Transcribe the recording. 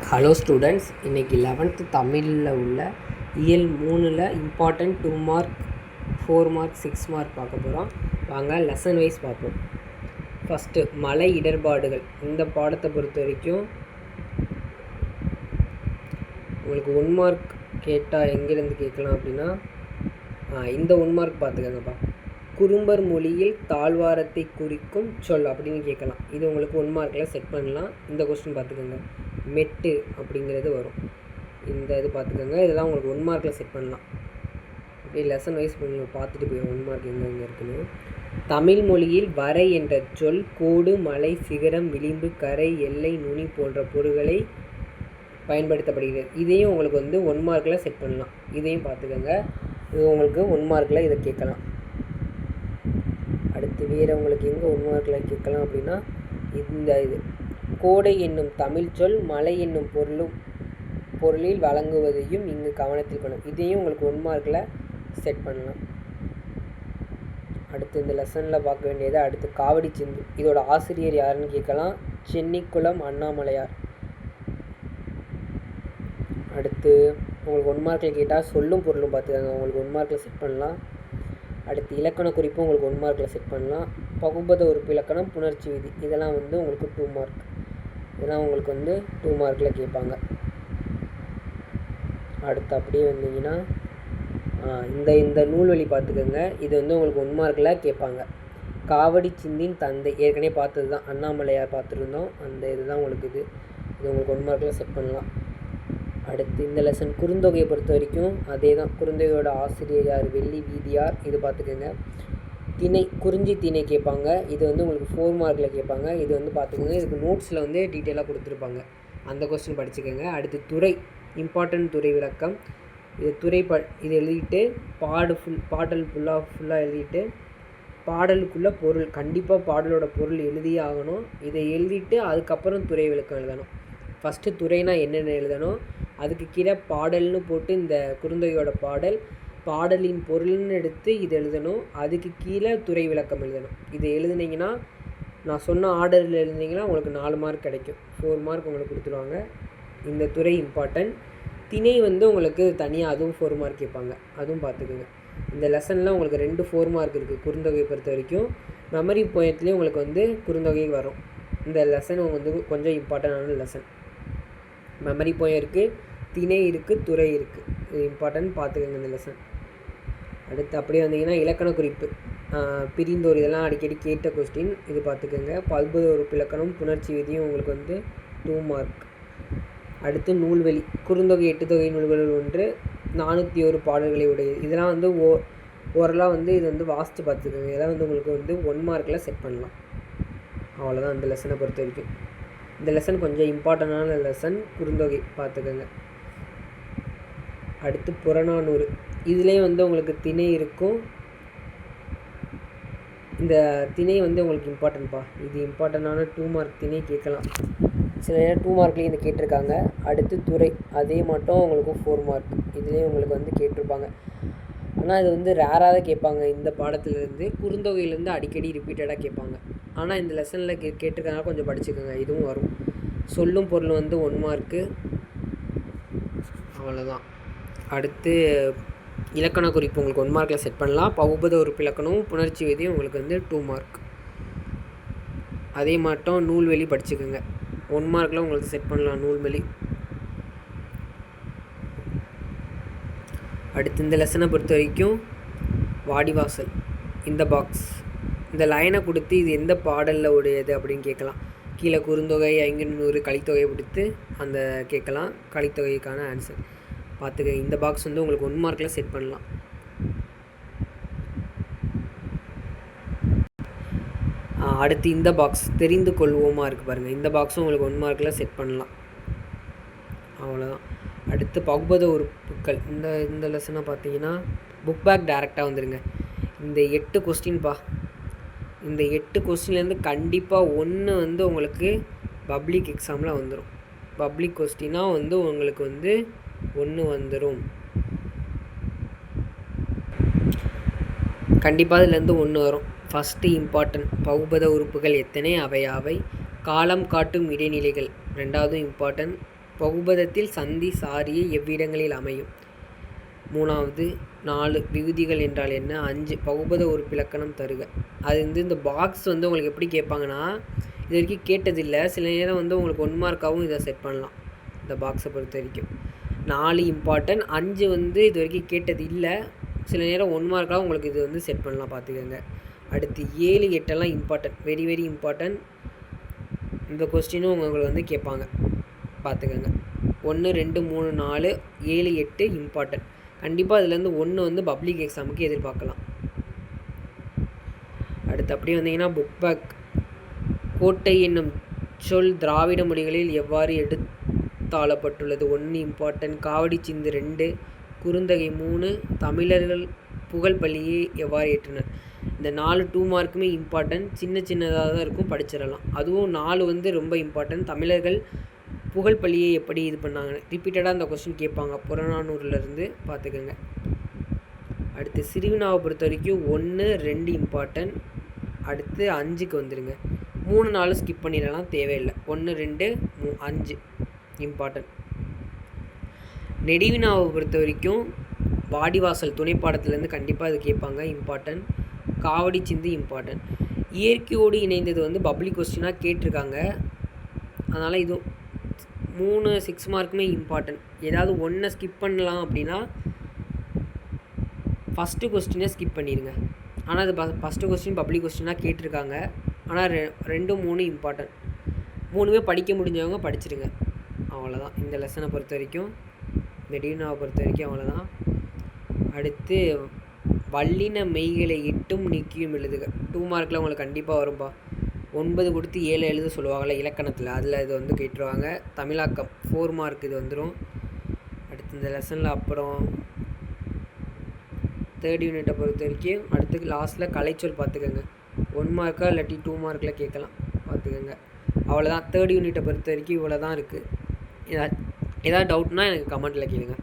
Hello students, இன்றைக்கி 11th தமிழில் உள்ள இயல் 3ல் இம்பார்ட்டன்ட் 2 மார்க் 4 மார்க் 6 மார்க் பார்க்க போகிறோம். வாங்க லெசன் வைஸ் பார்ப்போம். ஃபஸ்ட்டு மலை இடர்பாடுகள். இந்த பாடத்தை பொறுத்த வரைக்கும் உங்களுக்கு 1 மார்க் கேட்டால் எங்கேருந்து கேட்கலாம் அப்படின்னா இந்த 1 மார்க் பார்த்துக்கங்கப்பா. குறும்பர் மொழியில் தாழ்வாரத்தை குறிக்கும் சொல் அப்படின்னு கேட்கலாம். இது உங்களுக்கு 1 மார்க்கில் செட் பண்ணலாம். இந்த கொஸ்டின் பார்த்துக்கோங்க. மெட்டு அப்படிங்கிறது வரும். இந்த இது பார்த்துக்கோங்க. இதெல்லாம் உங்களுக்கு 1 மார்க்கில் செட் பண்ணலாம். அப்படியே லெசன் வைஸ் நீங்கள் பார்த்துட்டு போய் 1 மார்க் எங்கே இருக்குன்னு. தமிழ் மொழியில் வரை என்ற சொல் கோடு, மலை, சிகரம், விளிம்பு, கரை, எல்லை, நுனி போன்ற பொருள்களை பயன்படுத்தப்படுகிறது. இதையும் உங்களுக்கு 1 மார்க்கில் செட் பண்ணலாம். இதையும் பார்த்துக்கோங்க. இது உங்களுக்கு 1 மார்க்கில் இதை கேட்கலாம். அடுத்து வேறு உங்களுக்கு எங்கே 1 மார்க்கில் கேட்கலாம் அப்படின்னா இந்த இது கோடை என்னும் தமிழ் சொல் மலை என்னும் பொருளில் வழங்குவதையும் இங்கு கவனத்தில் கொள்ளும். இதையும் உங்களுக்கு 1 மார்க்கில் செட் பண்ணலாம். அடுத்து இந்த லெசனில் பார்க்க வேண்டியது அடுத்து காவடி சிந்து. இதோட ஆசிரியர் யாருன்னு கேட்கலாம். சென்னிக்குளம் அண்ணாமலையார். அடுத்து உங்களுக்கு 1 மார்க்கில் கேட்டால் சொல்லும் பொருளும் பார்த்துக்காங்க. உங்களுக்கு 1 மார்க்கில் செட் பண்ணலாம். அடுத்து இலக்கண குறிப்பு உங்களுக்கு 1 மார்க்கில் செட் பண்ணலாம். பகுபத உறுப்பு இலக்கணம், புணர்ச்சி விதி, இதெல்லாம் உங்களுக்கு 2 மார்க். இதெல்லாம் உங்களுக்கு 2 மார்க்கில் கேட்பாங்க. அடுத்து அப்படியே வந்தீங்கன்னா இந்த நூல்வழி பார்த்துக்கோங்க. இது உங்களுக்கு 1 மார்க்கில் கேட்பாங்க. காவடி சிந்தின் தந்தை ஏற்கனவே பார்த்தது தான், அண்ணாமலையார் பார்த்துருந்தோம். அந்த இதுதான் உங்களுக்கு இது உங்களுக்கு 1 மார்க்கில் செட் பண்ணலாம். அடுத்து இந்த லெசன் குறுந்தொகையை பொறுத்த வரைக்கும் அதே தான். குறுந்தொகையோட ஆசிரியர் யார்? வெள்ளி வீதியார். இது பார்த்துக்கோங்க. திணை, குறிஞ்சி திணை கேட்பாங்க. இது உங்களுக்கு 4 மார்க்கில் கேட்பாங்க. இது பார்த்துக்கோங்க. இதுக்கு நோட்ஸில் டீட்டெயிலாக கொடுத்துருப்பாங்க. அந்த கொஸ்டின் படிச்சுக்கோங்க. அடுத்து துறை, இம்பார்ட்டன்ட் துறை விளக்கம். இது துறை இது எழுதிட்டு பாடல் ஃபுல்லாக எழுதிட்டு பாடலுக்குள்ளே பொருள், கண்டிப்பாக பாடலோட பொருள் எழுதியே ஆகணும். இதை எழுதிட்டு அதுக்கப்புறம் துறை விளக்கம் எழுதணும். ஃபஸ்ட்டு துறைனா என்னென்ன எழுதணும், அதுக்கு கீழே பாடல்னு போட்டு இந்த குறுந்தொகையோட பாடலின் பொருள்னு எடுத்து இது எழுதணும். அதுக்கு கீழே துறை விளக்கம் எழுதணும். இது எழுதுனீங்கன்னா நான் சொன்ன ஆர்டரில் எழுதினீங்கன்னா உங்களுக்கு 4 மார்க் கிடைக்கும். 4 மார்க் உங்களுக்கு கொடுத்துருவாங்க. இந்த துறை இம்பார்ட்டன்ட். திணை உங்களுக்கு தனியாக அதுவும் 4 மார்க் கேட்பாங்க. அதுவும் பார்த்துக்குங்க. இந்த லெசனில் உங்களுக்கு 2 4 மார்க் இருக்குது. குறுந்தொகையை பொறுத்த வரைக்கும் மெமரி போயத்துலேயும் உங்களுக்கு குறுந்தொகை வரும். இந்த லெசன் கொஞ்சம் இம்பார்ட்டண்டான லெசன். மெமரி போயம் இருக்குது, திணை இருக்குது, துறை இருக்குது. இது இம்பார்ட்டன்ட், பார்த்துக்கோங்க இந்த லெசன். அடுத்து அப்படியே வந்தீங்கன்னா இலக்கண குறிப்பு, பிரிந்தோர், இதெல்லாம் அடிக்கடி கேட்ட கொஸ்டின். இது பார்த்துக்கோங்க. பல்புத உறுப்பு இலக்கணம், புணர்ச்சி விதியும் உங்களுக்கு 2 மார்க். அடுத்து நூல்வெளி, குறுந்தொகை 8 தொகை நூல்களில் ஒன்று, 401 பாடல்களை உடையது. இதெல்லாம் ஓரலாக இது வாசித்து பார்த்துக்கோங்க. இதெல்லாம் உங்களுக்கு 1 மார்க்கில் செட் பண்ணலாம். அவ்வளோதான் இந்த லெசனை பொறுத்த வரைக்கும். இந்த லெசன் கொஞ்சம் இம்பார்ட்டண்டான லெசன். குறுந்தொகை பார்த்துக்கோங்க. அடுத்து புறநானூறு. இதுலேயே உங்களுக்கு திணை இருக்கும். இந்த திணை உங்களுக்கு இம்பார்ட்டன்ட்பா. இது இம்பார்ட்டண்டான 2 மார்க் திணை கேட்கலாம். சில நேரம் 2 மார்க்லேயும் இந்த கேட்டிருக்காங்க. அடுத்து துறை, அதே மட்டும் உங்களுக்கு 4 மார்க். இதுலேயும் உங்களுக்கு கேட்டிருப்பாங்க. ஆனால் இது ரேராக தான் கேட்பாங்க. இந்த பாடத்துலேருந்து குறுந்தொகையிலேருந்து அடிக்கடி ரிப்பீட்டடாக கேட்பாங்க. ஆனால் இந்த லெசனில் கேட்டிருக்கனால கொஞ்சம் படிச்சுக்கோங்க. இதுவும் வரும். சொல்லும் பொருள் 1 மார்க்கு. அவ்வளோதான். அடுத்து இலக்கண குறிப்பு உங்களுக்கு 1 மார்க்கில் செட் பண்ணலாம். பகுபத உறுப்பு இலக்கணமும் புணர்ச்சி விதியும் உங்களுக்கு 2 மார்க். அதே மட்டும் நூல்வெளி படிச்சுக்கோங்க. 1 மார்க்கில் உங்களுக்கு செட் பண்ணலாம் நூல்வெளி. அடுத்து இந்த லெசனை பொறுத்த வரைக்கும் வாடிவாசல், இந்த பாக்ஸ், இந்த லைனை கொடுத்து இது எந்த பாடலில் உடையது அப்படின்னு கேட்கலாம். கீழே குறுந்தொகை 500 கலித்தொகையை கொடுத்து அந்த கேட்கலாம். கலித்தொகைக்கான ஆன்சர் பார்த்துக்க. இந்த பாக்ஸ் உங்களுக்கு 1 மார்க்கில் செட் பண்ணலாம். அடுத்து இந்த பாக்ஸ் தெரிந்து கொள்வோமா இருக்குது பாருங்கள். இந்த பாக்ஸும் உங்களுக்கு 1 மார்க்கில் செட் பண்ணலாம். அவ்வளோதான். அடுத்து பகுபத உறுப்புக்கள். இந்த லெசனை பார்த்தீங்கன்னா புக் பேக் டேரெக்டாக வந்துடுங்க. இந்த 8 கொஸ்டின்ப்பா. இந்த 8 கொஸ்டின்லேருந்து கண்டிப்பாக ஒன்று உங்களுக்கு பப்ளிக் எக்ஸாமில் வந்துடும். பப்ளிக் கொஸ்டினாக உங்களுக்கு 1 வந்துடும். கண்டிப்பாக இதுலேருந்து 1 வரும். ஃபஸ்ட்டு இம்பார்ட்டன்ட், பகுபத உறுப்புகள் எத்தனை, அவை காலம் காட்டும் இடைநிலைகள். 2வது இம்பார்ட்டன்ட், பகுபதத்தில் சந்தி சாரியை எவ்விடங்களில் அமையும்? 3வது 4 விகுதிகள் என்றால் என்ன? 5 பகுபத உறுப்பிலக்கணம் தருக. அது இந்த பாக்ஸ் உங்களுக்கு எப்படி கேட்பாங்கன்னா, இது வரைக்கும் கேட்டதில்லை. சில நேரம் உங்களுக்கு 1 மார்க்காகவும் இதை செட் பண்ணலாம். இந்த பாக்ஸை பொறுத்த வரைக்கும் 4 இம்பார்ட்டன்ட், 5 இது வரைக்கும் கேட்டது இல்லை. சில நேரம் 1 மார்க்காகவும் உங்களுக்கு இது செட் பண்ணலாம், பார்த்துக்கோங்க. அடுத்து 7, 8 இம்பார்ட்டன்ட், வெரி வெரி இம்பார்ட்டன்ட். இந்த கொஸ்டினும் உங்களுக்கு கேட்பாங்க, பார்த்துக்கோங்க. 1, 2, 3, 4, 7, 8 இம்பார்ட்டன்ட். கண்டிப்பாக இதுலேருந்து 1 பப்ளிக் எக்ஸாமுக்கு எதிர்பார்க்கலாம். அடுத்து அப்படியே வந்தீங்கன்னா புக் பேக். கோட்டை என்னும் சொல் திராவிட மொழிகளில் எவ்வாறு எடுத்தாளப்பட்டுள்ளது? 1 இம்பார்ட்டன்ட். காவடி சிந்து 2, குறுந்தகை 3, தமிழர்கள் புகழ்பள்ளியை எவ்வாறு ஏற்றினர்? இந்த 4 2 மார்க்குமே இம்பார்ட்டன்ட். சின்னதாக தான் இருக்கும், படிச்சிடலாம். அதுவும் 4 ரொம்ப இம்பார்ட்டன்ட். தமிழர்கள் புகழ்பள்ளியை எப்படி இது பண்ணாங்க, ரிப்பீட்டடாக அந்த கொஸ்டின் கேட்பாங்க, புறநானூறுலேருந்து, பார்த்துக்கோங்க. அடுத்து சிறுவினாவை பொறுத்த வரைக்கும் 1, 2 இம்பார்ட்டன்ட். அடுத்து 5க்கு வந்துடுங்க. 3, 4 ஸ்கிப் பண்ணிடலாம், தேவையில்லை. 1, 2, 3, 5 இம்பார்ட்டன்ட். நெடுவினாவை பொறுத்த வரைக்கும் வாடிவாசல் துணைப்பாடத்துலேருந்து கண்டிப்பாக இது கேட்பாங்க, இம்பார்ட்டன்ட். காவடி சிந்து இம்பார்ட்டன்ட். இயற்கையோடு இணைந்தது பப்ளிக் கொஸ்டினாக கேட்டிருக்காங்க. அதனால் இது 3 6 மார்க்குமே இம்பார்ட்டன்ட். ஏதாவது 1 ஸ்கிப் பண்ணலாம் அப்படின்னா ஃபஸ்ட்டு கொஸ்டினே ஸ்கிப் பண்ணிடுங்க. ஆனால் அது ஃபஸ்ட்டு கொஸ்டின் பப்ளிக் கொஸ்டினாக கேட்டிருக்காங்க. ஆனால் 2, 3 இம்பார்ட்டன்ட். 3மே படிக்க முடிஞ்சவங்க படிச்சிடுங்க. அவ்வளோதான் இந்த லெசனை பொறுத்த வரைக்கும். நெடுவினாவை பொறுத்த வரைக்கும் அவ்வளோதான். அடுத்து வல்லின மெய்களை இட்டும் நீக்கியும் எழுதுக. 2 மார்க்கில் உங்களுக்கு கண்டிப்பாக வரும்பா. 9 கொடுத்து 7 எழுத சொல்லுவாங்கள்ல இலக்கணத்தில், அதில் இது கேட்டுருவாங்க. தமிழாக்கம் 4 மார்க் இது வந்துடும். அடுத்து இந்த லெசனில் அப்புறம் 3rd யூனிட்டை பொறுத்த வரைக்கும் அடுத்து லாஸ்ட்டில் கலைச்சொல் பார்த்துக்கோங்க. 1 மார்க்காக இல்லாட்டி 2 மார்க்கில் கேட்கலாம், பார்த்துக்கோங்க. அவ்வளோதான் 3rd யூனிட்டை பொறுத்த வரைக்கும் இவ்வளோ தான் இருக்குது. ஏதாவது டவுட்னால் எனக்கு கமெண்ட்டில் கேளுங்க.